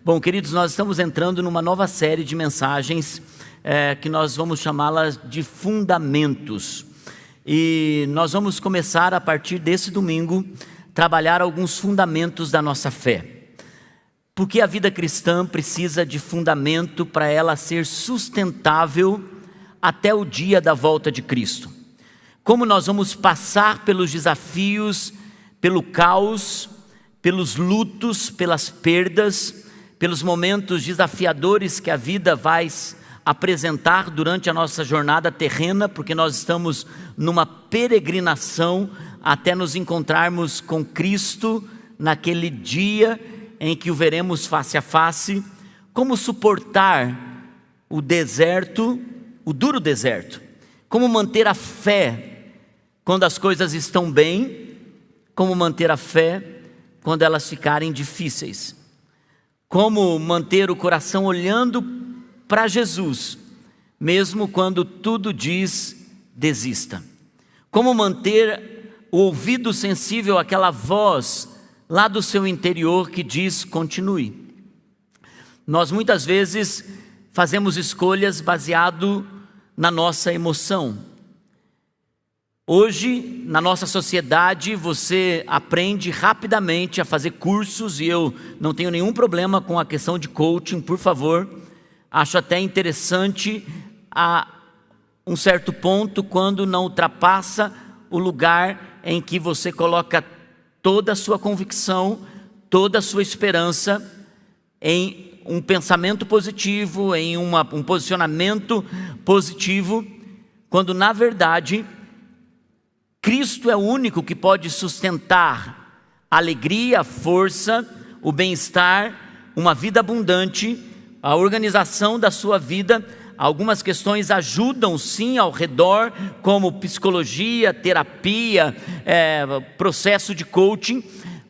Bom, queridos, nós estamos entrando numa nova série de mensagens que nós vamos chamá-las de fundamentos. E nós vamos começar a partir desse domingo, trabalhar alguns fundamentos da nossa fé. Porque a vida cristã precisa de fundamento para ela ser sustentável até o dia da volta de Cristo. Como nós vamos passar pelos desafios, pelo caos, pelos lutos, pelas perdas, pelos momentos desafiadores que a vida vai apresentar durante a nossa jornada terrena, porque nós estamos numa peregrinação até nos encontrarmos com Cristo naquele dia em que o veremos face a face. Como suportar o deserto, o duro deserto? Como manter a fé quando as coisas estão bem? Como manter a fé quando elas ficarem difíceis? Como manter o coração olhando para Jesus, mesmo quando tudo diz desista? Como manter o ouvido sensível àquela voz lá do seu interior que diz continue? Nós muitas vezes fazemos escolhas baseado na nossa emoção. Hoje, na nossa sociedade, você aprende rapidamente a fazer cursos, e eu não tenho nenhum problema com a questão de coaching, por favor. Acho até interessante a um certo ponto, quando não ultrapassa o lugar em que você coloca toda a sua convicção, toda a sua esperança em um pensamento positivo, em um posicionamento positivo, quando na verdade Cristo é o único que pode sustentar a alegria, a força, o bem-estar, uma vida abundante, a organização da sua vida. Algumas questões ajudam sim ao redor, como psicologia, terapia, processo de coaching,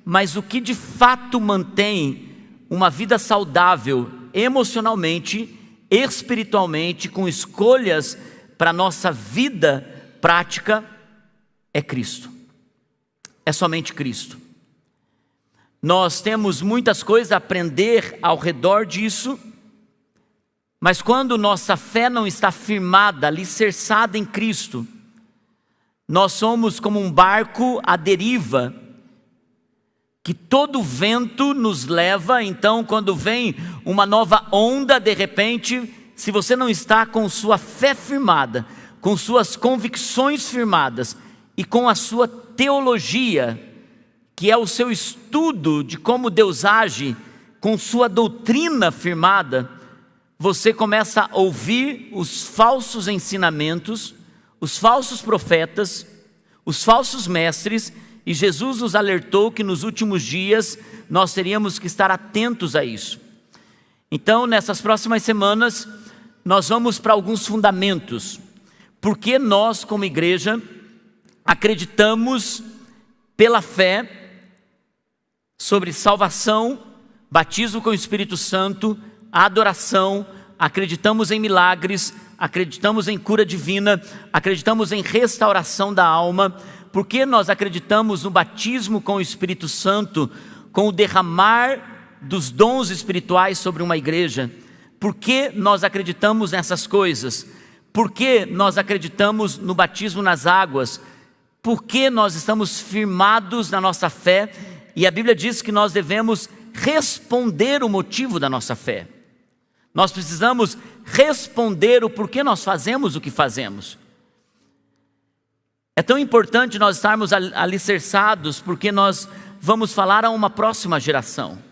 mas o que de fato mantém uma vida saudável emocionalmente, espiritualmente, com escolhas para a nossa vida prática, é Cristo. É somente Cristo. Nós temos muitas coisas a aprender ao redor disso, mas quando nossa fé não está firmada, alicerçada em Cristo, nós somos como um barco à deriva, que todo vento nos leva. Então, quando vem uma nova onda, de repente, se você não está com sua fé firmada, com suas convicções firmadas, e com a sua teologia, que é o seu estudo de como Deus age, com sua doutrina firmada, você começa a ouvir os falsos ensinamentos, os falsos profetas, os falsos mestres, e Jesus nos alertou que nos últimos dias nós teríamos que estar atentos a isso. Então, nessas próximas semanas, nós vamos para alguns fundamentos. Porque nós, como igreja, acreditamos pela fé sobre salvação, batismo com o Espírito Santo, adoração, acreditamos em milagres, acreditamos em cura divina, acreditamos em restauração da alma. Porque nós acreditamos no batismo com o Espírito Santo, com o derramar dos dons espirituais sobre uma igreja? Porque nós acreditamos nessas coisas? Porque nós acreditamos no batismo nas águas? Porque nós estamos firmados na nossa fé, e a Bíblia diz que nós devemos responder o motivo da nossa fé. Nós precisamos responder o porquê nós fazemos o que fazemos. É tão importante nós estarmos alicerçados, porque nós vamos falar a uma próxima geração.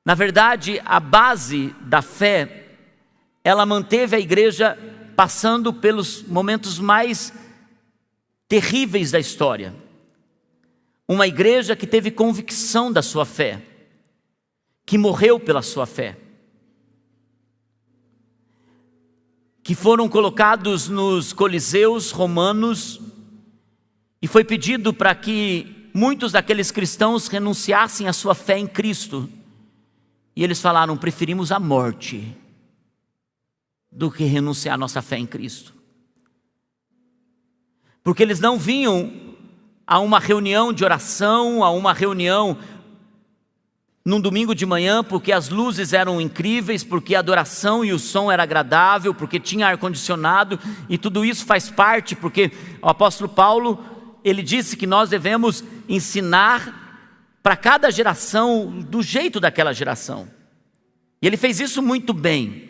Na verdade, a base da fé, ela manteve a igreja passando pelos momentos mais terríveis da história. Uma igreja que teve convicção da sua fé, que morreu pela sua fé, que foram colocados nos coliseus romanos, e foi pedido para que muitos daqueles cristãos renunciassem à sua fé em Cristo, e eles falaram: preferimos a morte do que renunciar à nossa fé em Cristo. Porque eles não vinham a uma reunião de oração, a uma reunião num domingo de manhã, porque as luzes eram incríveis, porque a adoração e o som era agradável, porque tinha ar-condicionado, e tudo isso faz parte, porque o apóstolo Paulo, ele disse que nós devemos ensinar para cada geração do jeito daquela geração. E ele fez isso muito bem.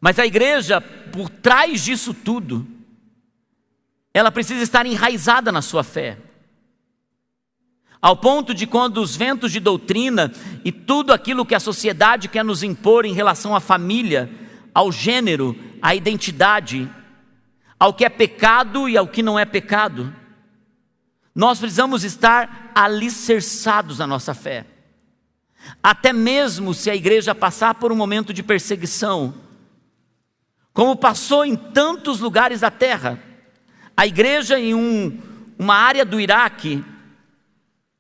Mas a igreja, por trás disso tudo, ela precisa estar enraizada na sua fé. Ao ponto de quando os ventos de doutrina e tudo aquilo que a sociedade quer nos impor em relação à família, ao gênero, à identidade, ao que é pecado e ao que não é pecado, nós precisamos estar alicerçados na nossa fé. Até mesmo se a igreja passar por um momento de perseguição, como passou em tantos lugares da terra. A igreja em uma área do Iraque,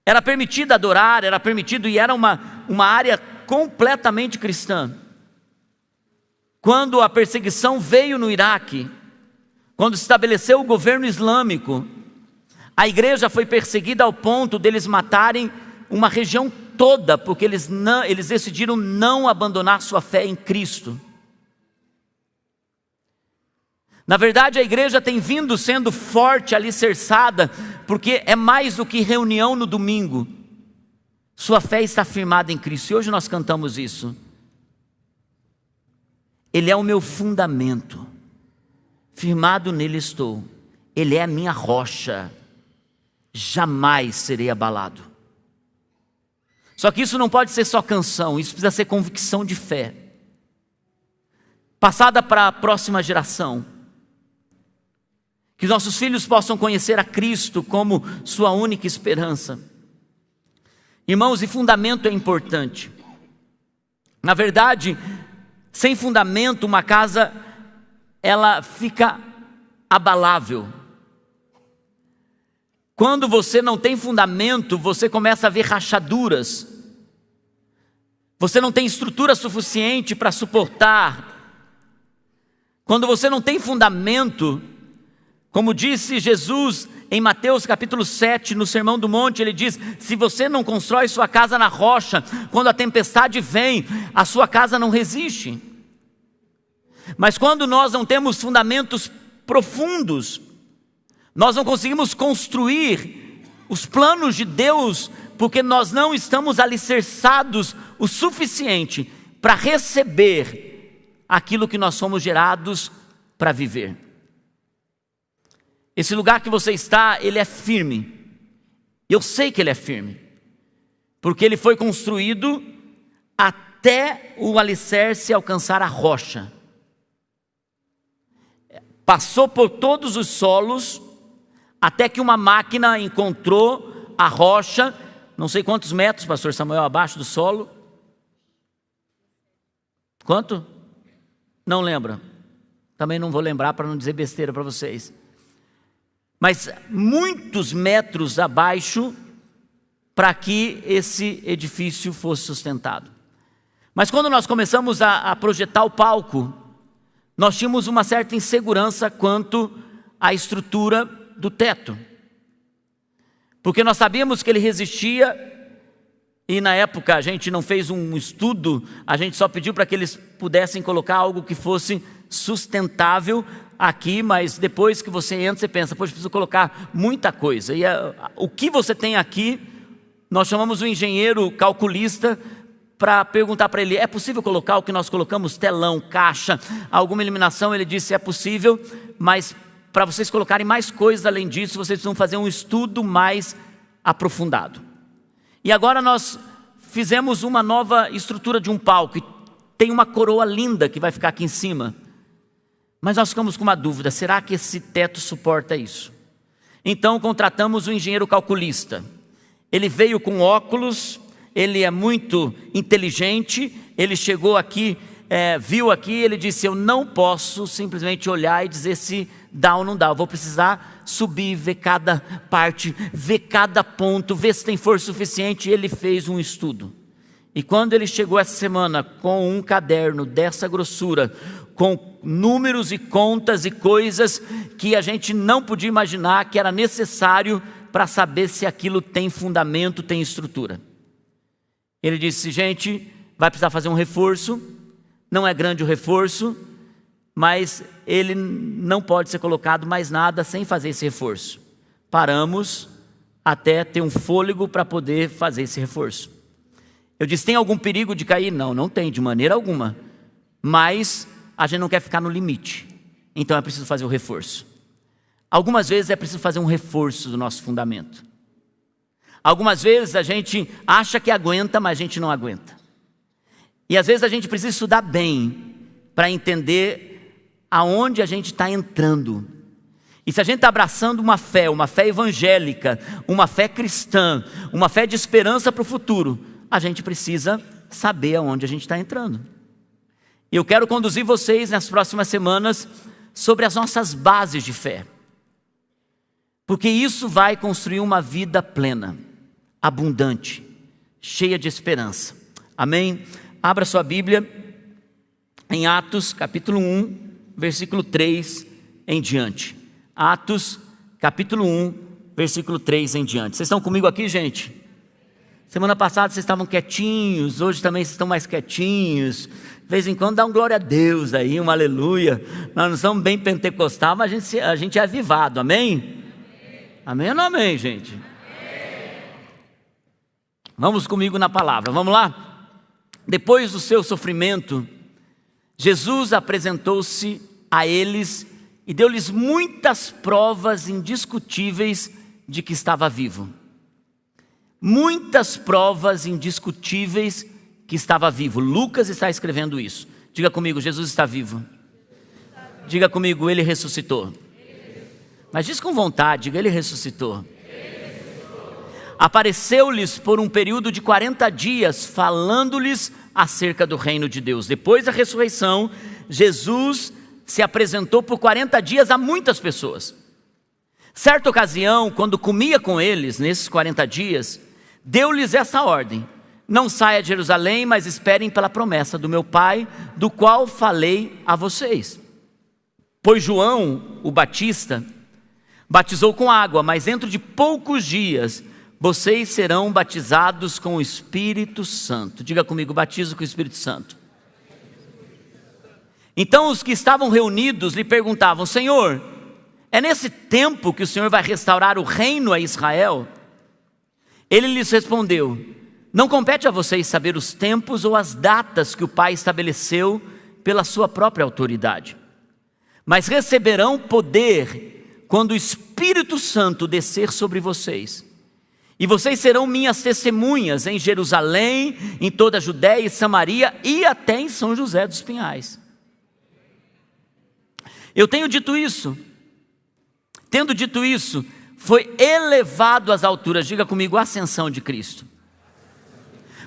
era permitido adorar, era permitido, e era uma área completamente cristã. Quando a perseguição veio no Iraque, quando se estabeleceu o governo islâmico, a igreja foi perseguida ao ponto deles matarem uma região toda, porque eles decidiram não abandonar sua fé em Cristo. Na verdade, a igreja tem vindo sendo forte, alicerçada, porque é mais do que reunião no domingo. Sua fé está firmada em Cristo, e hoje nós cantamos isso. Ele é o meu fundamento, firmado nele estou. Ele é a minha rocha, jamais serei abalado. Só que isso não pode ser só canção, isso precisa ser convicção de fé, passada para a próxima geração. Que nossos filhos possam conhecer a Cristo como sua única esperança. Irmãos, e fundamento é importante. Na verdade, sem fundamento, uma casa, ela fica abalável. Quando você não tem fundamento, você começa a ver rachaduras. Você não tem estrutura suficiente para suportar. Quando você não tem fundamento, como disse Jesus em Mateus capítulo 7, no Sermão do Monte, ele diz: se você não constrói sua casa na rocha, quando a tempestade vem, a sua casa não resiste. Mas quando nós não temos fundamentos profundos, nós não conseguimos construir os planos de Deus, porque nós não estamos alicerçados o suficiente para receber aquilo que nós somos gerados para viver. Esse lugar que você está, ele é firme. Eu sei que ele é firme, porque ele foi construído até o alicerce alcançar a rocha. Passou por todos os solos, até que uma máquina encontrou a rocha, não sei quantos metros, pastor Samuel, abaixo do solo. Quanto? Não lembro. Também não vou lembrar para não dizer besteira para vocês. Mas muitos metros abaixo, para que esse edifício fosse sustentado. Mas quando nós começamos a projetar o palco, nós tínhamos uma certa insegurança quanto à estrutura do teto, porque nós sabíamos que ele resistia, e na época a gente não fez um estudo, a gente só pediu para que eles pudessem colocar algo que fosse sustentável aqui, mas depois que você entra, você pensa, poxa, preciso colocar muita coisa. E o que você tem aqui, nós chamamos o engenheiro calculista para perguntar para ele, é possível colocar o que nós colocamos, telão, caixa, alguma iluminação? Ele disse, é possível, mas para vocês colocarem mais coisas além disso, vocês precisam fazer um estudo mais aprofundado. E agora nós fizemos uma nova estrutura de um palco, e tem uma coroa linda que vai ficar aqui em cima. Mas nós ficamos com uma dúvida, será que esse teto suporta isso? Então contratamos um engenheiro calculista. Ele veio com óculos, ele é muito inteligente, ele chegou aqui, viu aqui, ele disse, eu não posso simplesmente olhar e dizer se dá ou não dá, eu vou precisar subir, ver cada parte, ver cada ponto, ver se tem força suficiente. Ele fez um estudo. E quando ele chegou essa semana com um caderno dessa grossura, com números e contas e coisas que a gente não podia imaginar que era necessário para saber se aquilo tem fundamento, tem estrutura. Ele disse: gente, vai precisar fazer um reforço, não é grande o reforço, mas ele não pode ser colocado mais nada sem fazer esse reforço. Paramos até ter um fôlego para poder fazer esse reforço. Eu disse: tem algum perigo de cair? Não, não tem, de maneira alguma. Mas a gente não quer ficar no limite, então é preciso fazer o reforço. Algumas vezes é preciso fazer um reforço do nosso fundamento. Algumas vezes a gente acha que aguenta, mas a gente não aguenta. E às vezes a gente precisa estudar bem para entender aonde a gente está entrando. E se a gente está abraçando uma fé evangélica, uma fé cristã, uma fé de esperança para o futuro, a gente precisa saber aonde a gente está entrando. E eu quero conduzir vocês nas próximas semanas sobre as nossas bases de fé. Porque isso vai construir uma vida plena, abundante, cheia de esperança. Amém? Abra sua Bíblia em Atos capítulo 1, versículo 3 em diante. Atos capítulo 1, versículo 3 em diante. Vocês estão comigo aqui, gente? Semana passada vocês estavam quietinhos, hoje também vocês estão mais quietinhos. De vez em quando dá um glória a Deus aí, um aleluia. Nós não somos bem pentecostal, mas a gente é avivado, amém? Amém ou não amém, gente? Amém. Vamos comigo na palavra, vamos lá? Depois do seu sofrimento, Jesus apresentou-se a eles e deu-lhes muitas provas indiscutíveis de que estava vivo. Muitas provas indiscutíveis que estava vivo. Lucas está escrevendo isso. Diga comigo: Jesus está vivo. Diga comigo: Ele ressuscitou. Mas diz com vontade, diga: Ele ressuscitou. Apareceu-lhes por um período de 40 dias, falando-lhes acerca do reino de Deus. Depois da ressurreição, Jesus se apresentou por 40 dias a muitas pessoas. Certa ocasião, quando comia com eles, nesses 40 dias, deu-lhes essa ordem: não saia de Jerusalém, mas esperem pela promessa do meu Pai, do qual falei a vocês. Pois João, o Batista, batizou com água, mas dentro de poucos dias vocês serão batizados com o Espírito Santo. Diga comigo: batismo com o Espírito Santo. Então os que estavam reunidos lhe perguntavam: Senhor, é nesse tempo que o Senhor vai restaurar o reino a Israel? Ele lhes respondeu: não compete a vocês saber os tempos ou as datas que o Pai estabeleceu pela sua própria autoridade, mas receberão poder quando o Espírito Santo descer sobre vocês. E vocês serão minhas testemunhas em Jerusalém, em toda a Judéia e Samaria e até em São José dos Pinhais. Eu tenho dito isso. Tendo dito isso, foi elevado às alturas. Diga comigo: a ascensão de Cristo.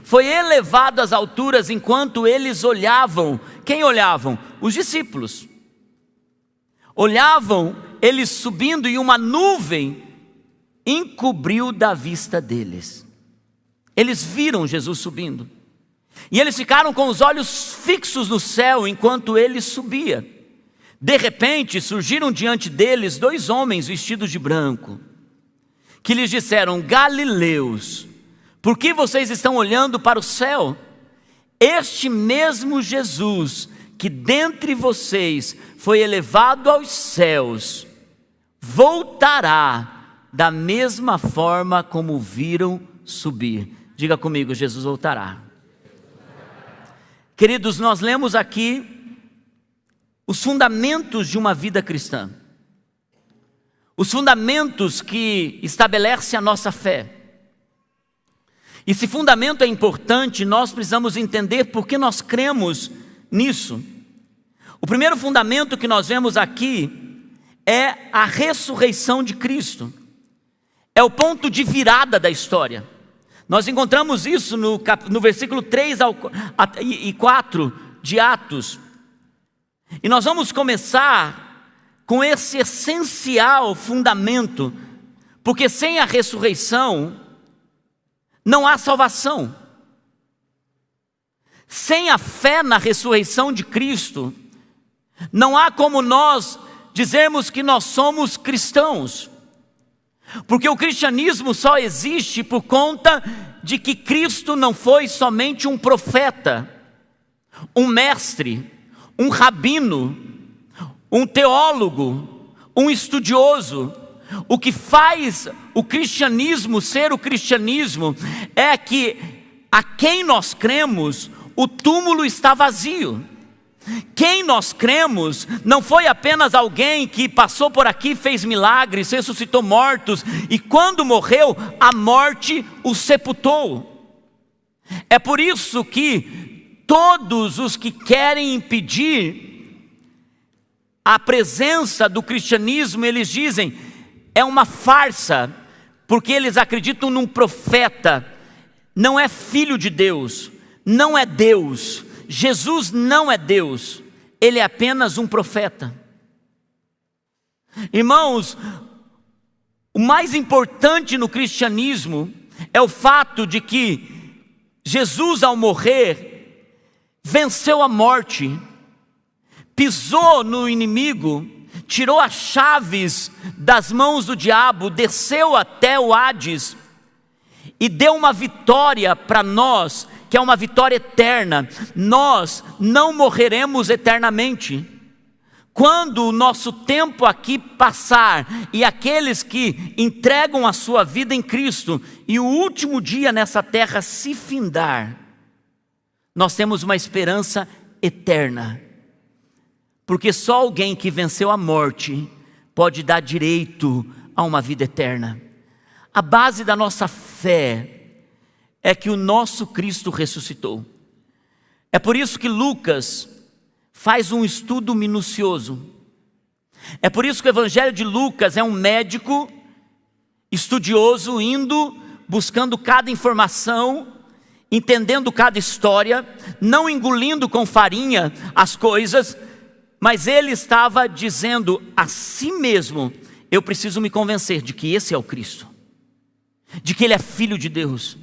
Foi elevado às alturas enquanto eles olhavam. Quem olhavam? Os discípulos. Olhavam eles subindo e uma nuvem encobriu da vista deles. Eles viram Jesus subindo. E eles ficaram com os olhos fixos no céu enquanto ele subia. De repente surgiram diante deles 2 homens vestidos de branco, que lhes disseram: Galileus, por que vocês estão olhando para o céu? Este mesmo Jesus, que dentre vocês foi elevado aos céus, voltará da mesma forma como o viram subir. Diga comigo: Jesus voltará. Queridos, nós lemos aqui os fundamentos de uma vida cristã. Os fundamentos que estabelecem a nossa fé. E esse fundamento é importante, nós precisamos entender por que nós cremos nisso. O primeiro fundamento que nós vemos aqui é a ressurreição de Cristo. É o ponto de virada da história. Nós encontramos isso no versículo 3 e 4 de Atos. E nós vamos começar com esse essencial fundamento, porque sem a ressurreição não há salvação. Sem a fé na ressurreição de Cristo, não há como nós dizermos que nós somos cristãos. Porque o cristianismo só existe por conta de que Cristo não foi somente um profeta, um mestre, um rabino, um teólogo, um estudioso. O que faz o cristianismo ser o cristianismo é que a quem nós cremos, o túmulo está vazio. Quem nós cremos não foi apenas alguém que passou por aqui, fez milagres, ressuscitou mortos, e quando morreu, a morte o sepultou. É por isso que todos os que querem impedir a presença do cristianismo, eles dizem, é uma farsa, porque eles acreditam num profeta. Não é filho de Deus, não é Deus. Jesus não é Deus, ele é apenas um profeta. Irmãos, o mais importante no cristianismo é o fato de que Jesus, ao morrer, venceu a morte, pisou no inimigo, tirou as chaves das mãos do diabo, desceu até o Hades e deu uma vitória para nós, que é uma vitória eterna. Nós não morreremos eternamente. Quando o nosso tempo aqui passar, e aqueles que entregam a sua vida em Cristo, e o último dia nessa terra se findar, nós temos uma esperança eterna. Porque só alguém que venceu a morte pode dar direito a uma vida eterna. A base da nossa fé é que o nosso Cristo ressuscitou. É por isso que Lucas faz um estudo minucioso. É por isso que o Evangelho de Lucas é um médico estudioso, indo, buscando cada informação, entendendo cada história, não engolindo com farinha as coisas, mas ele estava dizendo a si mesmo, eu preciso me convencer de que esse é o Cristo, de que ele é filho de Deus.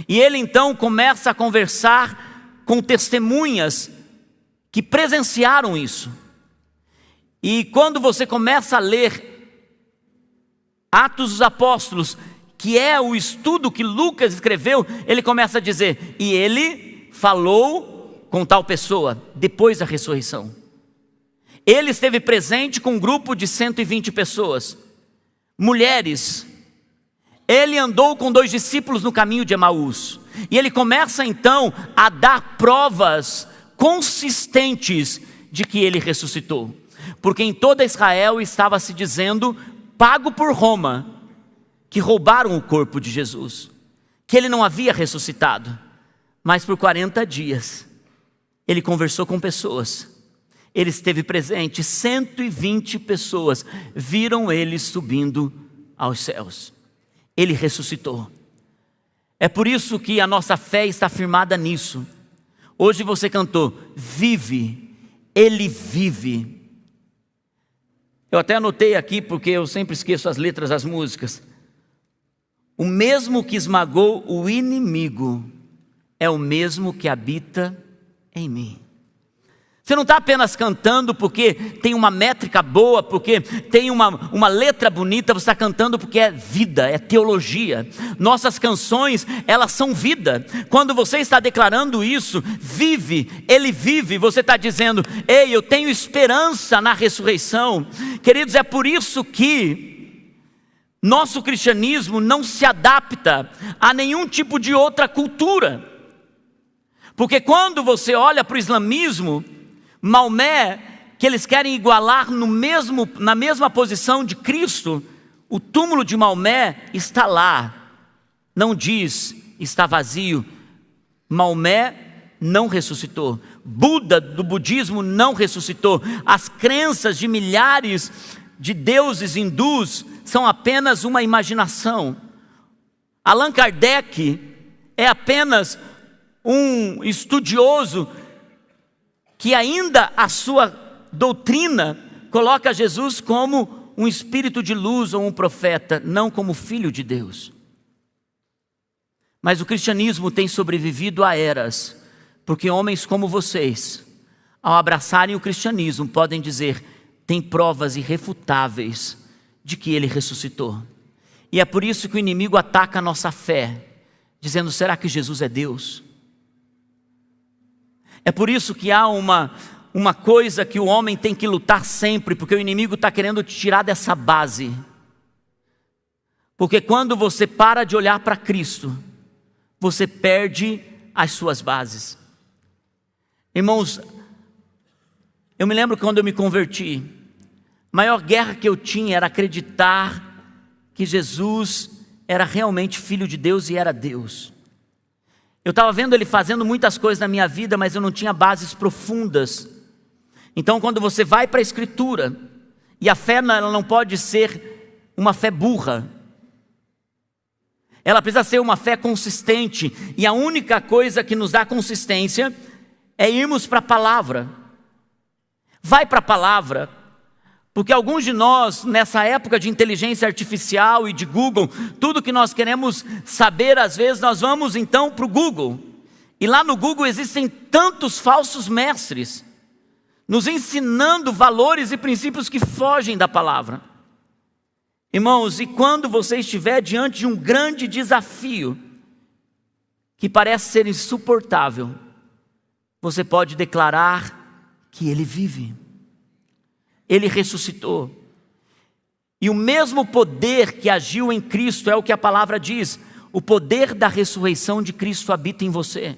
E ele então começa a conversar com testemunhas que presenciaram isso. E quando você começa a ler Atos dos Apóstolos, que é o estudo que Lucas escreveu, ele começa a dizer, e ele falou com tal pessoa, depois da ressurreição. Ele esteve presente com um grupo de 120 pessoas, mulheres. Ele andou com 2 discípulos no caminho de Emaús. E ele começa então a dar provas consistentes de que ele ressuscitou. Porque em toda Israel estava se dizendo, pago por Roma, que roubaram o corpo de Jesus, que ele não havia ressuscitado. Mas por 40 dias, ele conversou com pessoas. Ele esteve presente, 120 pessoas viram ele subindo aos céus. Ele ressuscitou. É por isso que a nossa fé está firmada nisso. Hoje você cantou, vive, ele vive. Eu até anotei aqui, porque eu sempre esqueço as letras das músicas. O mesmo que esmagou o inimigo é o mesmo que habita em mim. Você não está apenas cantando porque tem uma métrica boa, porque tem uma letra bonita, você está cantando porque é vida, é teologia. Nossas canções, elas são vida. Quando você está declarando isso, vive, ele vive, você está dizendo, ei, eu tenho esperança na ressurreição. Queridos, é por isso que nosso cristianismo não se adapta a nenhum tipo de outra cultura. Porque quando você olha para o islamismo, Maomé, que eles querem igualar na mesma posição de Cristo, o túmulo de Maomé está lá, não diz está vazio. Maomé não ressuscitou, Buda do budismo não ressuscitou, as crenças de milhares de deuses hindus são apenas uma imaginação. Allan Kardec é apenas um estudioso que ainda a sua doutrina coloca Jesus como um espírito de luz ou um profeta, não como filho de Deus. Mas o cristianismo tem sobrevivido a eras, porque homens como vocês, ao abraçarem o cristianismo, podem dizer, tem provas irrefutáveis de que ele ressuscitou. E é por isso que o inimigo ataca a nossa fé, dizendo: será que Jesus é Deus? É por isso que há uma coisa que o homem tem que lutar sempre, porque o inimigo está querendo te tirar dessa base. Porque quando você para de olhar para Cristo, você perde as suas bases. Irmãos, eu me lembro quando eu me converti, a maior guerra que eu tinha era acreditar que Jesus era realmente Filho de Deus e era Deus. Eu estava vendo Ele fazendo muitas coisas na minha vida, mas eu não tinha bases profundas. Então quando você vai para a Escritura, e a fé ela não pode ser uma fé burra, ela precisa ser uma fé consistente, e a única coisa que nos dá consistência é irmos para a palavra. Vai para a palavra, porque alguns de nós, nessa época de inteligência artificial e de Google, tudo que nós queremos saber, às vezes nós vamos então para o Google, e lá no Google existem tantos falsos mestres, nos ensinando valores e princípios que fogem da palavra. Irmãos, e quando você estiver diante de um grande desafio, que parece ser insuportável, você pode declarar que Ele vive, Ele ressuscitou. E o mesmo poder que agiu em Cristo, é o que a palavra diz, o poder da ressurreição de Cristo habita em você.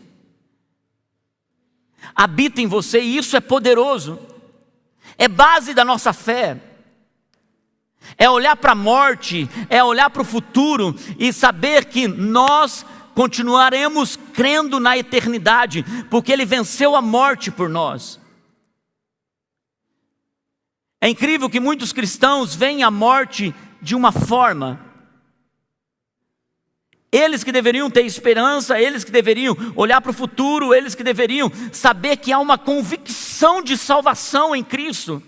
Habita em você, e isso é poderoso, é base da nossa fé. É olhar para a morte, é olhar para o futuro e saber que nós continuaremos crendo na eternidade, porque Ele venceu a morte por nós. É incrível que muitos cristãos veem a morte de uma forma. Eles que deveriam ter esperança, eles que deveriam olhar para o futuro, eles que deveriam saber que há uma convicção de salvação em Cristo.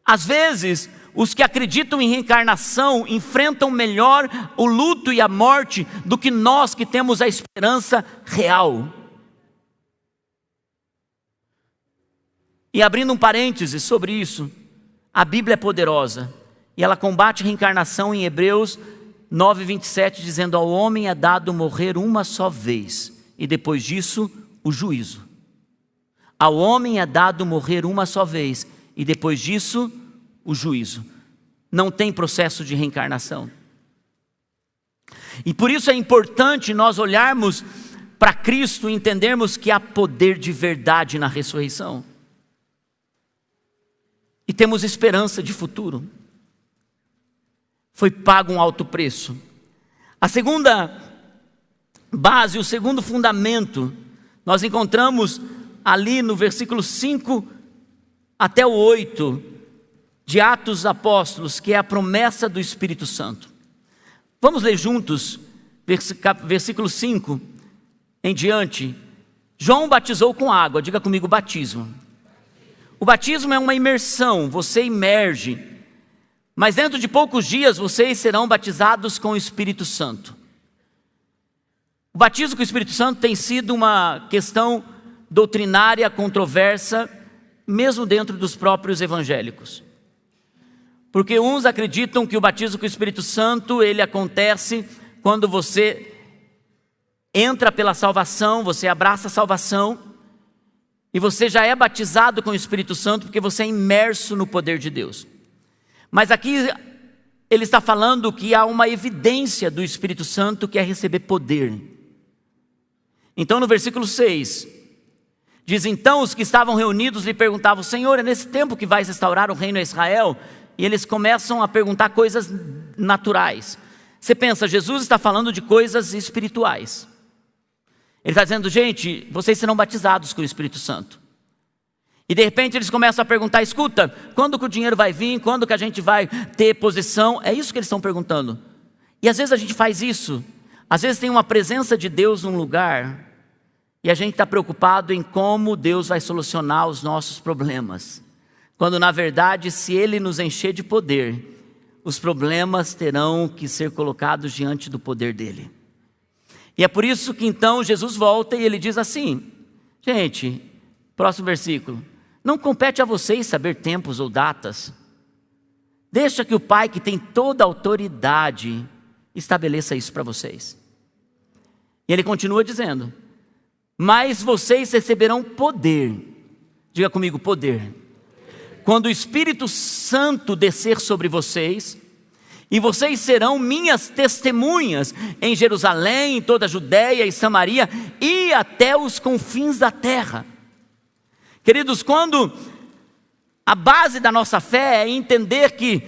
Às vezes, os que acreditam em reencarnação enfrentam melhor o luto e a morte do que nós que temos a esperança real. E abrindo um parêntese sobre isso, a Bíblia é poderosa e ela combate a reencarnação em Hebreus 9:27, dizendo: ao homem é dado morrer uma só vez e depois disso o juízo. Ao homem é dado morrer uma só vez e depois disso o juízo. Não tem processo de reencarnação. E por isso é importante nós olharmos para Cristo e entendermos que há poder de verdade na ressurreição. E temos esperança de futuro. Foi pago um alto preço. A segunda base, o segundo fundamento, nós encontramos ali no versículo 5 até o 8 de Atos dos Apóstolos, que é a promessa do Espírito Santo. Vamos ler juntos, versículo 5 em diante. João batizou com água, diga comigo, batismo. O batismo é uma imersão, você imerge, mas dentro de poucos dias vocês serão batizados com o Espírito Santo. O batismo com o Espírito Santo tem sido uma questão doutrinária controversa, mesmo dentro dos próprios evangélicos. Porque uns acreditam que o batismo com o Espírito Santo, ele acontece quando você entra pela salvação, você abraça a salvação, e você já é batizado com o Espírito Santo, porque você é imerso no poder de Deus. Mas aqui ele está falando que há uma evidência do Espírito Santo, que é receber poder. Então no versículo 6, diz: então os que estavam reunidos lhe perguntavam: Senhor, é nesse tempo que vais restaurar o reino a Israel? E eles começam a perguntar coisas naturais. Você pensa, Jesus está falando de coisas espirituais. Ele está dizendo: gente, vocês serão batizados com o Espírito Santo. E de repente eles começam a perguntar: escuta, quando que o dinheiro vai vir? Quando que a gente vai ter posição? É isso que eles estão perguntando. E às vezes a gente faz isso. Às vezes tem uma presença de Deus num lugar e a gente está preocupado em como Deus vai solucionar os nossos problemas. Quando na verdade, se Ele nos encher de poder, os problemas terão que ser colocados diante do poder dEle. E é por isso que então Jesus volta e Ele diz assim: gente, próximo versículo: não compete a vocês saber tempos ou datas. Deixa que o Pai, que tem toda a autoridade, estabeleça isso para vocês. E ele continua dizendo: mas vocês receberão poder. Diga comigo, poder. Quando o Espírito Santo descer sobre vocês, e vocês serão minhas testemunhas em Jerusalém, em toda a Judéia e Samaria e até os confins da terra. Queridos, quando a base da nossa fé é entender que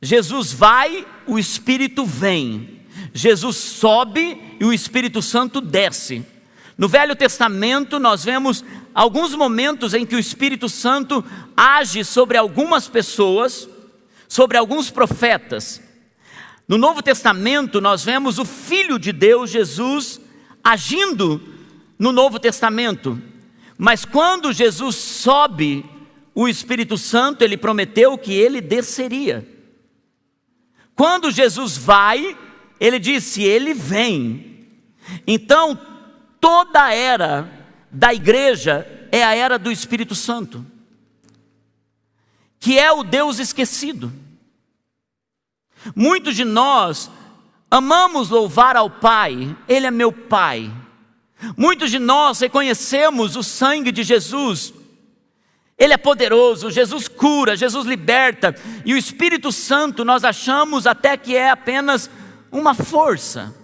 Jesus vai, o Espírito vem. Jesus sobe e o Espírito Santo desce. No Velho Testamento nós vemos alguns momentos em que o Espírito Santo age sobre algumas pessoas, sobre alguns profetas. No Novo Testamento nós vemos o Filho de Deus, Jesus, agindo no Novo Testamento. Mas quando Jesus sobe, o Espírito Santo, ele prometeu que ele desceria. Quando Jesus vai, ele disse, ele vem. Então, toda a era da igreja é a era do Espírito Santo, que é o Deus esquecido. Muitos de nós amamos louvar ao Pai, Ele é meu Pai. Muitos de nós reconhecemos o sangue de Jesus, Ele é poderoso, Jesus cura, Jesus liberta. E o Espírito Santo nós achamos até que é apenas uma força,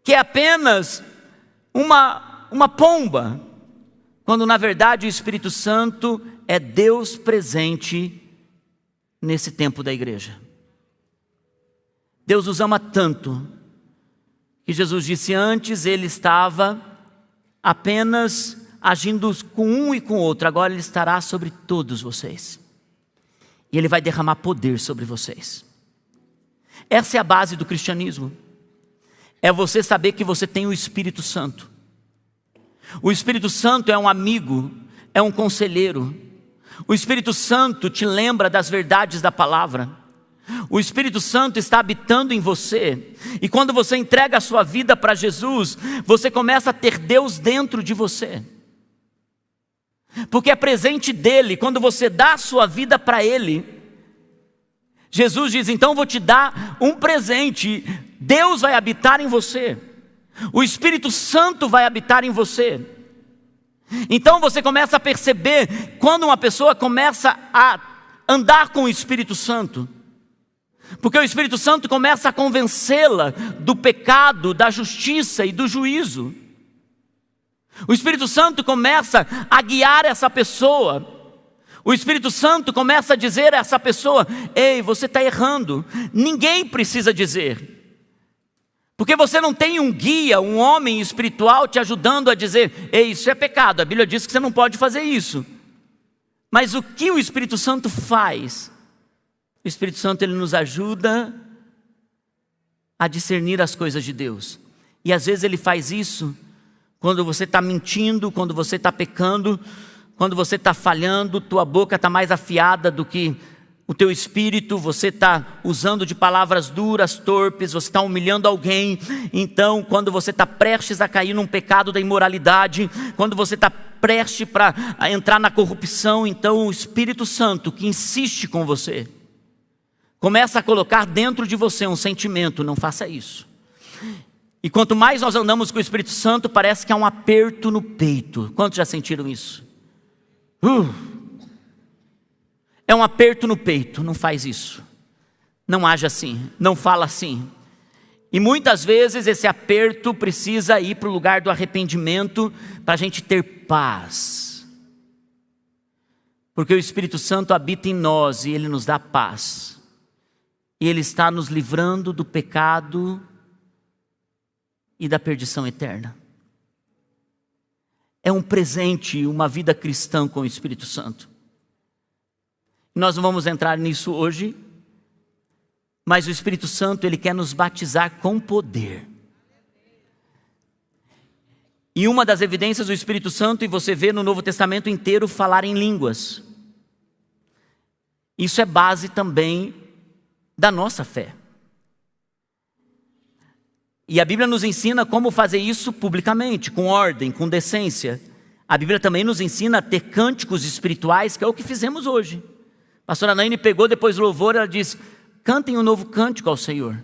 que é apenas uma pomba, quando na verdade o Espírito Santo é Deus presente nesse tempo da igreja. Deus nos ama tanto, que Jesus disse antes, Ele estava apenas agindo com um e com outro, agora Ele estará sobre todos vocês. E Ele vai derramar poder sobre vocês. Essa é a base do cristianismo. É você saber que você tem o Espírito Santo. O Espírito Santo é um amigo, é um conselheiro. O Espírito Santo te lembra das verdades da palavra. O Espírito Santo está habitando em você. E quando você entrega a sua vida para Jesus, você começa a ter Deus dentro de você. Porque é presente dEle, quando você dá a sua vida para Ele. Jesus diz, então vou te dar um presente. Deus vai habitar em você. O Espírito Santo vai habitar em você. Então você começa a perceber, quando uma pessoa começa a andar com o Espírito Santo, porque o Espírito Santo começa a convencê-la do pecado, da justiça e do juízo. O Espírito Santo começa a guiar essa pessoa. O Espírito Santo começa a dizer a essa pessoa, ei, você está errando. Ninguém precisa dizer, porque você não tem um guia, um homem espiritual te ajudando a dizer, ei, isso é pecado, a Bíblia diz que você não pode fazer isso. Mas o que o Espírito Santo faz? O Espírito Santo, ele nos ajuda a discernir as coisas de Deus. E às vezes ele faz isso quando você está mentindo, quando você está pecando, quando você está falhando, tua boca está mais afiada do que o teu espírito, você está usando de palavras duras, torpes, você está humilhando alguém. Então, quando você está prestes a cair num pecado da imoralidade, quando você está prestes para entrar na corrupção, então o Espírito Santo que insiste com você, começa a colocar dentro de você um sentimento, não faça isso. E quanto mais nós andamos com o Espírito Santo, parece que há um aperto no peito. Quantos já sentiram isso? É um aperto no peito, não faz isso. Não age assim, não fala assim. E muitas vezes esse aperto precisa ir para o lugar do arrependimento, para a gente ter paz. Porque o Espírito Santo habita em nós e Ele nos dá paz. E Ele está nos livrando do pecado e da perdição eterna. É um presente, uma vida cristã com o Espírito Santo. Nós não vamos entrar nisso hoje, mas o Espírito Santo, Ele quer nos batizar com poder. E uma das evidências do Espírito Santo, e você vê no Novo Testamento inteiro, falar em línguas. Isso é base também da nossa fé. E a Bíblia nos ensina como fazer isso publicamente, com ordem, com decência. A Bíblia também nos ensina a ter cânticos espirituais, que é o que fizemos hoje. A pastora Naine pegou depois do louvor, ela disse, cantem um novo cântico ao Senhor.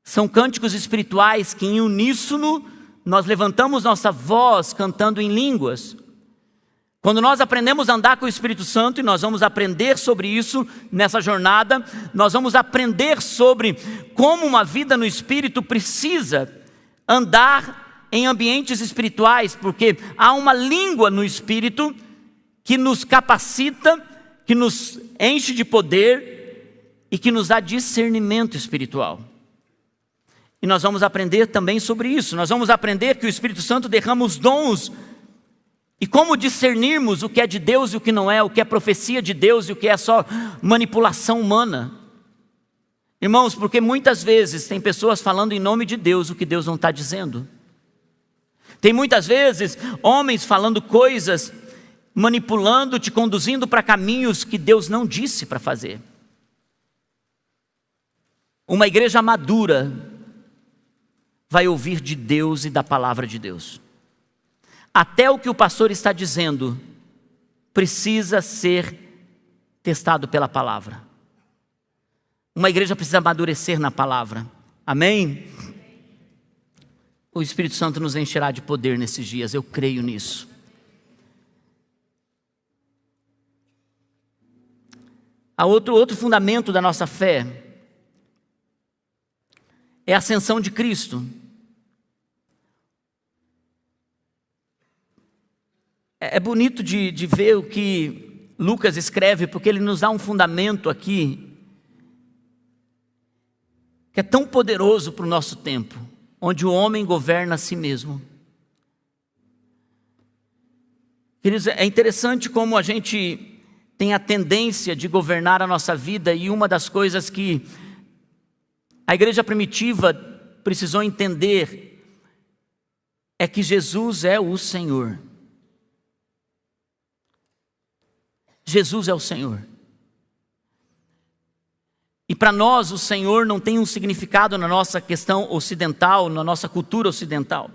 São cânticos espirituais que em uníssono nós levantamos nossa voz cantando em línguas. Quando nós aprendemos a andar com o Espírito Santo, e nós vamos aprender sobre isso nessa jornada, nós vamos aprender sobre como uma vida no Espírito precisa andar em ambientes espirituais, porque há uma língua no Espírito que nos capacita, que nos enche de poder e que nos dá discernimento espiritual. E nós vamos aprender também sobre isso. Nós vamos aprender que o Espírito Santo derrama os dons e como discernirmos o que é de Deus e o que não é, o que é profecia de Deus e o que é só manipulação humana. Irmãos, porque muitas vezes tem pessoas falando em nome de Deus o que Deus não está dizendo. Tem muitas vezes homens falando coisas, manipulando, te conduzindo para caminhos que Deus não disse para fazer. Uma igreja madura vai ouvir de Deus e da palavra de Deus. Até o que o pastor está dizendo precisa ser testado pela palavra. Uma igreja precisa amadurecer na palavra. Amém? O Espírito Santo nos encherá de poder nesses dias, eu creio nisso. Há outro fundamento da nossa fé é a ascensão de Cristo. É bonito de ver o que Lucas escreve, porque ele nos dá um fundamento aqui, que é tão poderoso para o nosso tempo, onde o homem governa a si mesmo. Queridos, é interessante como a gente tem a tendência de governar a nossa vida, e uma das coisas que a igreja primitiva precisou entender é que Jesus é o Senhor. Jesus é o Senhor. E para nós o Senhor não tem um significado na nossa questão ocidental, na nossa cultura ocidental.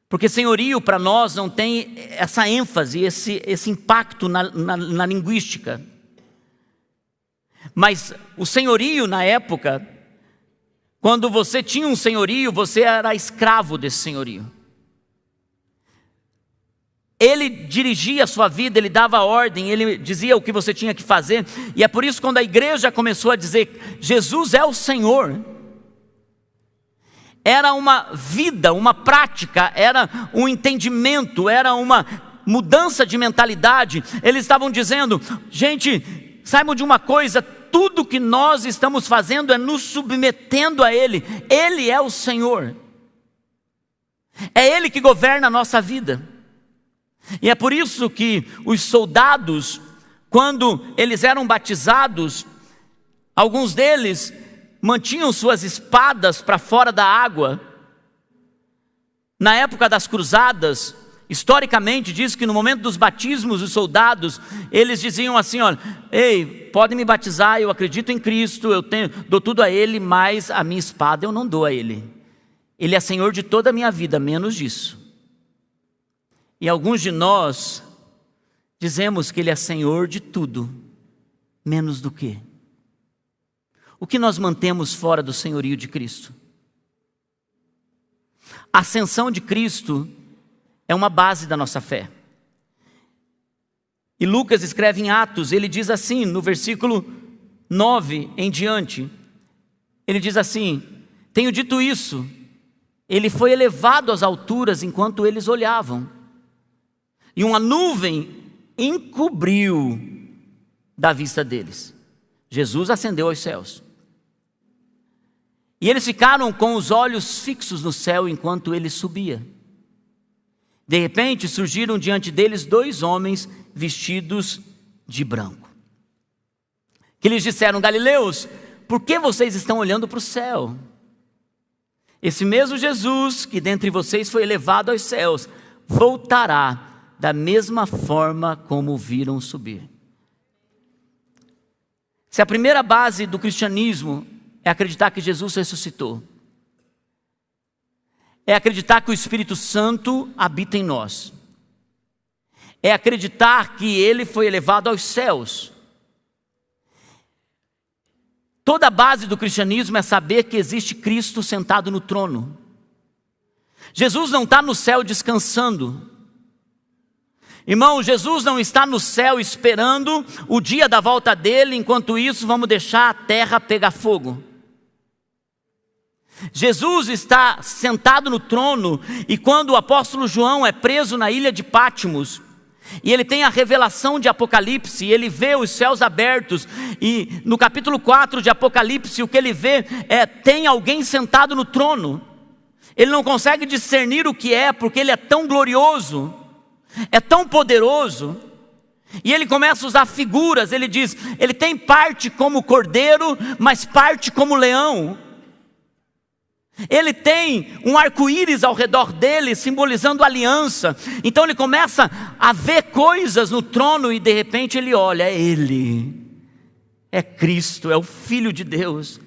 Porque senhorio para nós não tem essa ênfase, esse impacto na linguística. Mas o senhorio na época, quando você tinha um senhorio, você era escravo desse senhorio. Ele dirigia a sua vida, ele dava ordem, ele dizia o que você tinha que fazer. E é por isso que quando a igreja começou a dizer, Jesus é o Senhor, era uma vida, uma prática, era um entendimento, era uma mudança de mentalidade. Eles estavam dizendo, gente, saibam de uma coisa, tudo que nós estamos fazendo é nos submetendo a Ele. Ele é o Senhor. É Ele que governa a nossa vida. E é por isso que os soldados, quando eles eram batizados, alguns deles mantinham suas espadas para fora da água. Na época das cruzadas, historicamente diz que no momento dos batismos, os soldados, eles diziam assim, olha, ei, podem me batizar, eu acredito em Cristo, dou tudo a Ele, mas a minha espada eu não dou a Ele. Ele é Senhor de toda a minha vida, menos disso. E alguns de nós dizemos que Ele é Senhor de tudo, menos do quê? O que nós mantemos fora do senhorio de Cristo? A ascensão de Cristo é uma base da nossa fé. E Lucas escreve em Atos, ele diz assim, no versículo 9 em diante, ele diz assim, tenho dito isso, ele foi elevado às alturas enquanto eles olhavam. E uma nuvem encobriu da vista deles. Jesus ascendeu aos céus. E eles ficaram com os olhos fixos no céu enquanto ele subia. De repente surgiram diante deles 2 homens vestidos de branco, que lhes disseram, Galileus, por que vocês estão olhando para o céu? Esse mesmo Jesus que dentre vocês foi elevado aos céus, voltará da mesma forma como o viram subir. Se a primeira base do cristianismo é acreditar que Jesus ressuscitou, é acreditar que o Espírito Santo habita em nós, é acreditar que Ele foi elevado aos céus, Toda a base do cristianismo é saber que existe Cristo sentado no trono. Jesus não está no céu descansando. Irmão, Jesus não está no céu esperando o dia da volta dele, enquanto isso vamos deixar a terra pegar fogo. Jesus está sentado no trono, e quando o apóstolo João é preso na ilha de Patmos, e ele tem a revelação de Apocalipse, e ele vê os céus abertos, e no capítulo 4 de Apocalipse, o que ele vê é, tem alguém sentado no trono. Ele não consegue discernir o que é, porque ele é tão glorioso, é tão poderoso, e ele começa a usar figuras. Ele diz, ele tem parte como cordeiro, mas parte como leão. Ele tem um arco-íris ao redor dele, simbolizando aliança. Então ele começa a ver coisas no trono, e de repente ele olha, é ele, é Cristo, é o Filho de Deus.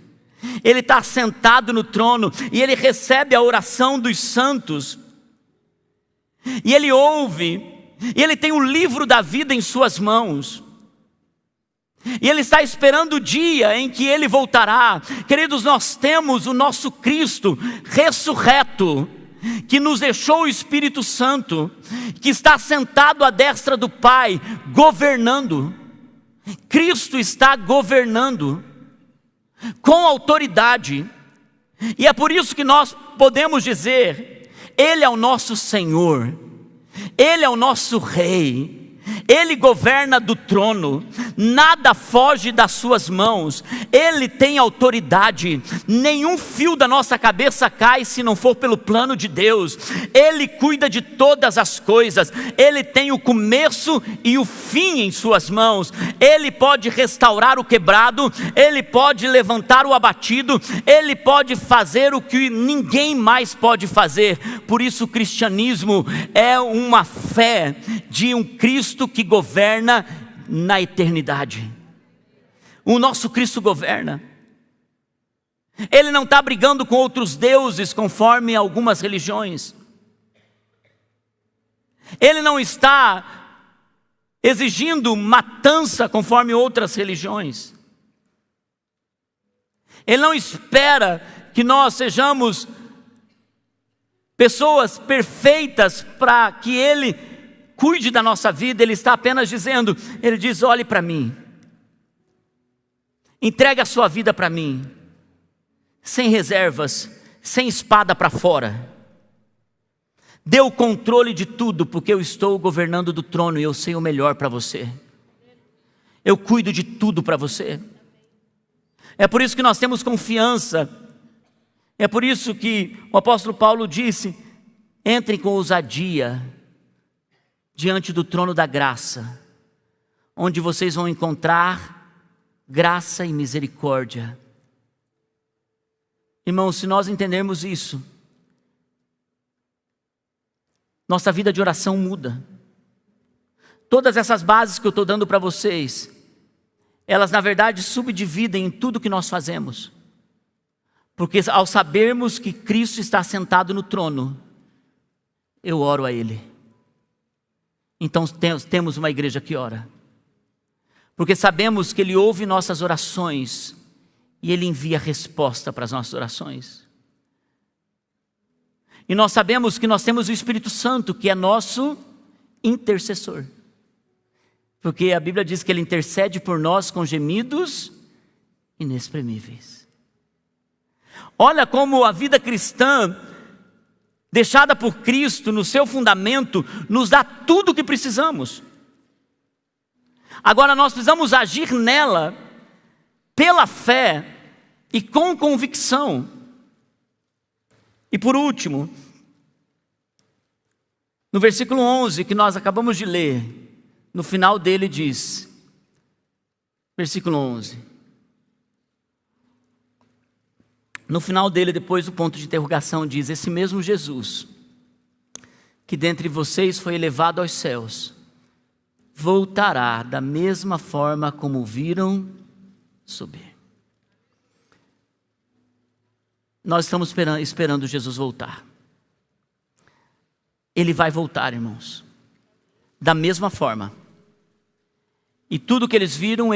Ele está sentado no trono, e ele recebe a oração dos santos, e ele ouve, e ele tem o livro da vida em suas mãos, e ele está esperando o dia em que ele voltará. Queridos, nós temos o nosso Cristo ressurreto, que nos deixou o Espírito Santo, que está sentado à destra do Pai, governando. Cristo está governando com autoridade, e é por isso que nós podemos dizer, Ele é o nosso Senhor, Ele é o nosso Rei, Ele governa do trono, nada foge das suas mãos, Ele tem autoridade, nenhum fio da nossa cabeça cai se não for pelo plano de Deus. Ele cuida de todas as coisas, Ele tem o começo e o fim em suas mãos. Ele pode restaurar o quebrado, Ele pode levantar o abatido, Ele pode fazer o que ninguém mais pode fazer. Por isso o cristianismo é uma fé de um Cristo que governa na eternidade. O nosso Cristo governa. Ele não está brigando com outros deuses, conforme algumas religiões. Ele não está exigindo matança, conforme outras religiões. Ele não espera que nós sejamos pessoas perfeitas para que Ele cuide da nossa vida. Ele está apenas dizendo, Ele diz, olhe para mim, entregue a sua vida para mim, sem reservas, sem espada para fora, dê o controle de tudo, porque eu estou governando do trono, e eu sei o melhor para você, eu cuido de tudo para você. É por isso que nós temos confiança, é por isso que o apóstolo Paulo disse, entrem com ousadia diante do trono da graça, onde vocês vão encontrar graça e misericórdia. Irmãos, se nós entendermos isso, nossa vida de oração muda. Todas essas bases que eu estou dando para vocês, elas na verdade subdividem em tudo que nós fazemos, porque ao sabermos que Cristo está sentado no trono, eu oro a Ele. Então temos uma igreja que ora, porque sabemos que Ele ouve nossas orações, e Ele envia resposta para as nossas orações. E nós sabemos que nós temos o Espírito Santo, que é nosso intercessor, porque a Bíblia diz que Ele intercede por nós com gemidos inexprimíveis. Olha como a vida cristã, deixada por Cristo no seu fundamento, nos dá tudo o que precisamos. Agora nós precisamos agir nela pela fé e com convicção. E por último, no versículo 11 que nós acabamos de ler, no final dele diz, versículo 11, no final dele, depois do ponto de interrogação, diz, esse mesmo Jesus, que dentre vocês foi elevado aos céus, voltará da mesma forma como o viram subir. Nós estamos esperando Jesus voltar. Ele vai voltar, irmãos, da mesma forma. E tudo que eles viram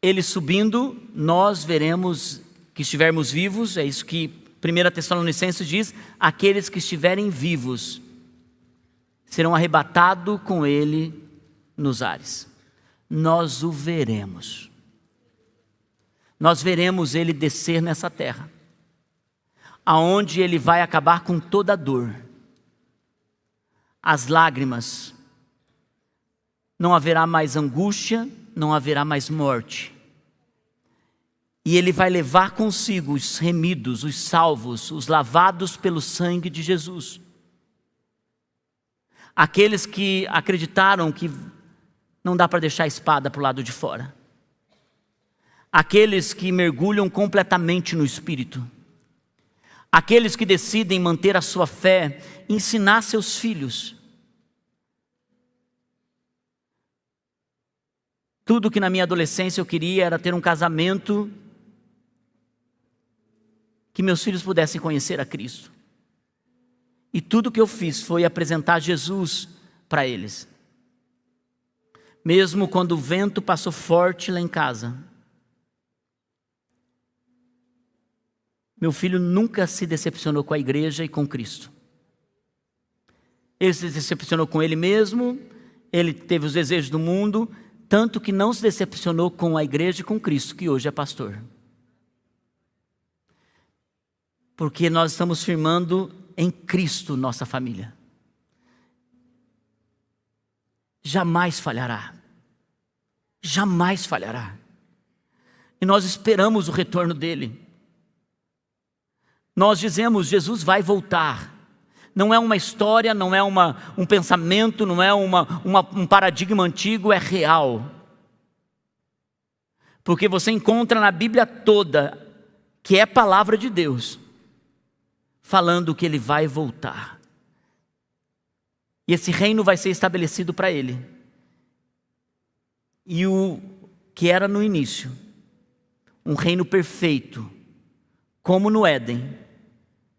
Ele subindo, nós veremos que estivermos vivos, é isso que 1 Tessalonicenses diz, aqueles que estiverem vivos serão arrebatados com ele nos ares. Nós o veremos. Nós veremos ele descer nessa terra, aonde ele vai acabar com toda a dor, as lágrimas. Não haverá mais angústia, não haverá mais morte. E ele vai levar consigo os remidos, os salvos, os lavados pelo sangue de Jesus. Aqueles que acreditaram que não dá para deixar a espada para o lado de fora. Aqueles que mergulham completamente no Espírito. Aqueles que decidem manter a sua fé, ensinar seus filhos. Tudo que na minha adolescência eu queria era ter um casamento que meus filhos pudessem conhecer a Cristo. E tudo que eu fiz foi apresentar Jesus para eles. Mesmo quando o vento passou forte lá em casa, meu filho nunca se decepcionou com a igreja e com Cristo. Ele se decepcionou com ele mesmo, ele teve os desejos do mundo, tanto que não se decepcionou com a igreja e com Cristo, que hoje é pastor. Porque nós estamos firmando em Cristo nossa família. Jamais falhará. Jamais falhará. E nós esperamos o retorno dele. Nós dizemos, Jesus vai voltar. Não é uma história, não é um pensamento, não é um paradigma antigo, é real. Porque você encontra na Bíblia toda, que é palavra de Deus, falando que ele vai voltar. E esse reino vai ser estabelecido para ele. E o que era no início, um reino perfeito, como no Éden,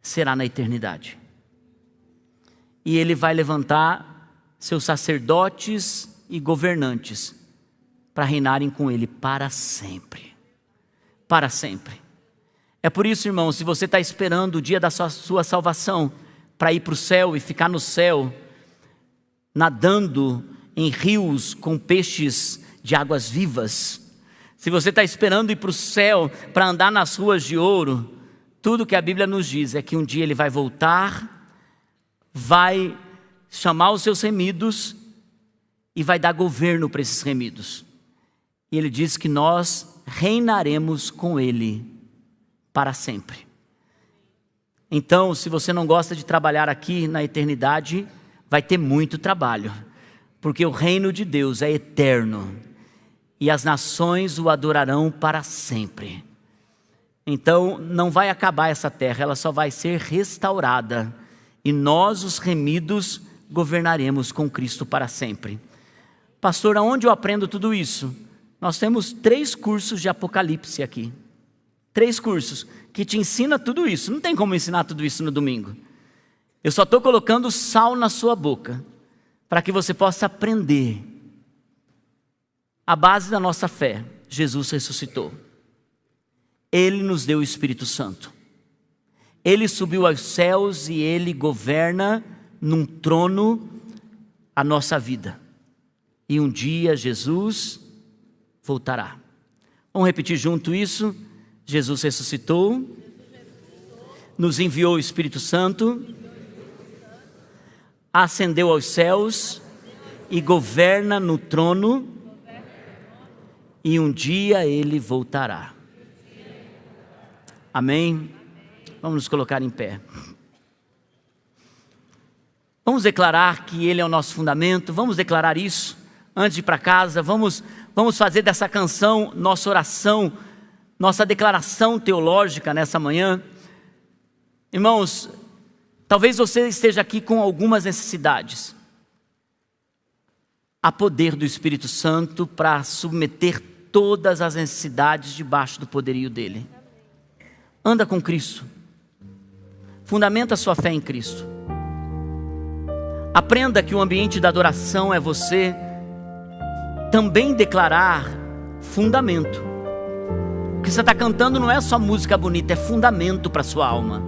será na eternidade. E ele vai levantar seus sacerdotes e governantes para reinarem com ele para sempre. Para sempre. É por isso, irmão, se você está esperando o dia da sua salvação para ir para o céu e ficar no céu, nadando em rios com peixes de águas vivas, se você está esperando ir para o céu para andar nas ruas de ouro, tudo que a Bíblia nos diz é que um dia ele vai voltar, vai chamar os seus remidos e vai dar governo para esses remidos. E ele diz que nós reinaremos com ele para sempre. Então, se você não gosta de trabalhar aqui na eternidade, vai ter muito trabalho, porque o reino de Deus é eterno e as nações o adorarão para sempre. Então, não vai acabar essa terra, ela só vai ser restaurada. E nós, os remidos, governaremos com Cristo para sempre. Pastor, aonde eu aprendo tudo isso? Nós temos 3 cursos de Apocalipse aqui. 3 cursos que te ensinam tudo isso. Não tem como ensinar tudo isso no domingo. Eu só estou colocando sal na sua boca, para que você possa aprender. A base da nossa fé, Jesus ressuscitou. Ele nos deu o Espírito Santo. Ele subiu aos céus e ele governa num trono a nossa vida. E um dia Jesus voltará. Vamos repetir junto isso? Jesus ressuscitou, nos enviou o Espírito Santo, ascendeu aos céus e governa no trono, e um dia ele voltará. Amém? Vamos nos colocar em pé. Vamos declarar que ele é o nosso fundamento. Vamos declarar isso antes de ir para casa. Vamos fazer dessa canção nossa oração, nossa declaração teológica nessa manhã. Irmãos, talvez você esteja aqui com algumas necessidades. Há poder do Espírito Santo para submeter todas as necessidades debaixo do poderio dele. Anda com Cristo. Fundamenta a sua fé em Cristo. Aprenda que o ambiente da adoração é você também declarar fundamento. que você está cantando não é só música bonita, é fundamento para a sua alma.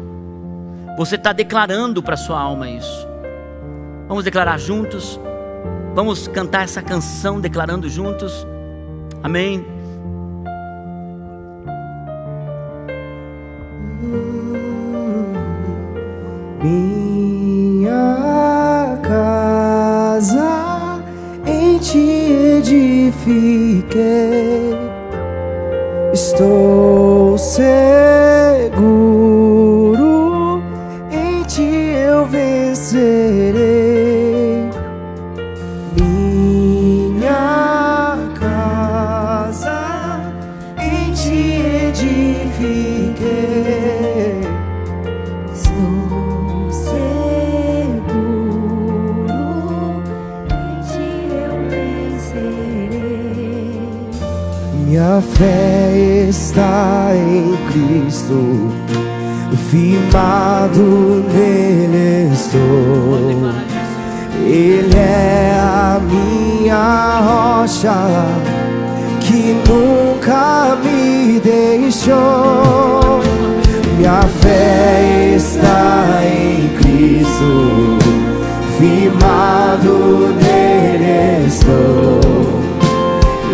Você está declarando para a sua alma isso. Vamos declarar juntos? Vamos cantar essa canção declarando juntos? Amém? Minha casa em ti edifiquei, estou seguro, em ti eu vencerei. Minha casa em ti edifiquei, estou seguro, em ti eu vencerei. Minha fé está em Cristo, firmado nele estou. Ele é a minha rocha, que nunca me deixou. Minha fé está em Cristo, firmado nele estou.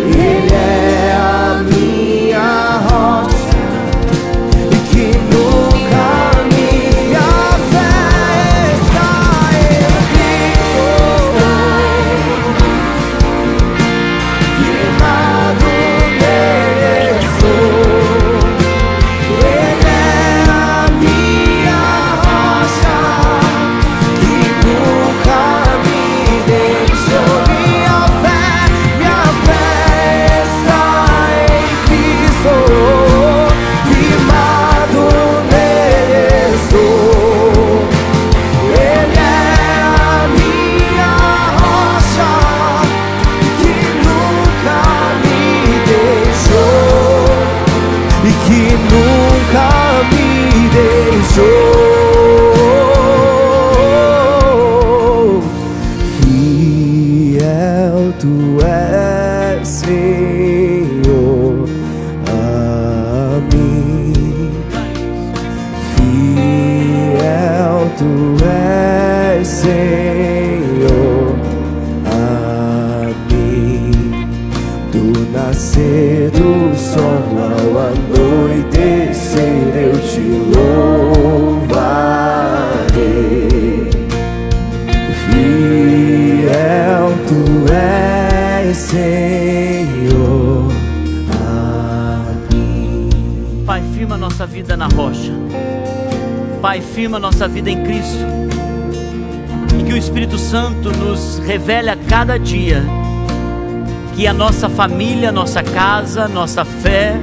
Ele é a minha rocha, que nunca minha fé está em Cristo, firmado nele estou. Ele é a minha rocha, que nunca me deixou. Minha fé está em Cristo, firmado nele estou. Ele é a minha rocha, que nunca me deixou, e que nunca me deixou. Fiel tu és, Senhor, a mim. Fiel tu és, Senhor, a mim. Do nascer do sol ao anoitecer eu te louvarei. Fiel tu és, Senhor, a mim. Pai, firma a nossa vida na rocha. Pai, firma a nossa vida em Cristo. E que o Espírito Santo nos revele a cada dia que a nossa família, nossa casa, nossa fé,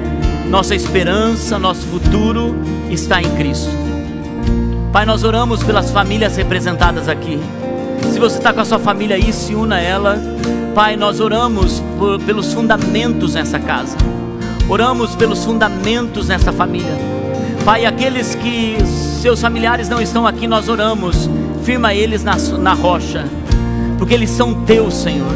nossa esperança, nosso futuro está em Cristo. Pai, nós oramos pelas famílias representadas aqui. Se você está com a sua família aí, se una a ela. Pai, nós oramos pelos fundamentos nessa casa. Oramos pelos fundamentos nessa família. Pai, aqueles que seus familiares não estão aqui, nós oramos. Firma eles na rocha, porque eles são teus, Senhor.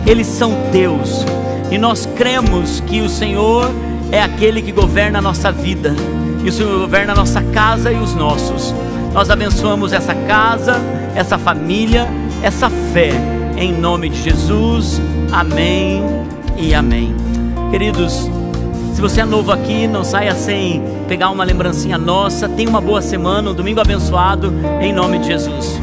Eles são teus. E nós cremos que o Senhor é aquele que governa a nossa vida. E o Senhor governa a nossa casa e os nossos. Nós abençoamos essa casa, essa família, essa fé, em nome de Jesus. Amém e amém. Queridos, se você é novo aqui, não saia sem pegar uma lembrancinha nossa. Tenha uma boa semana, um domingo abençoado, em nome de Jesus.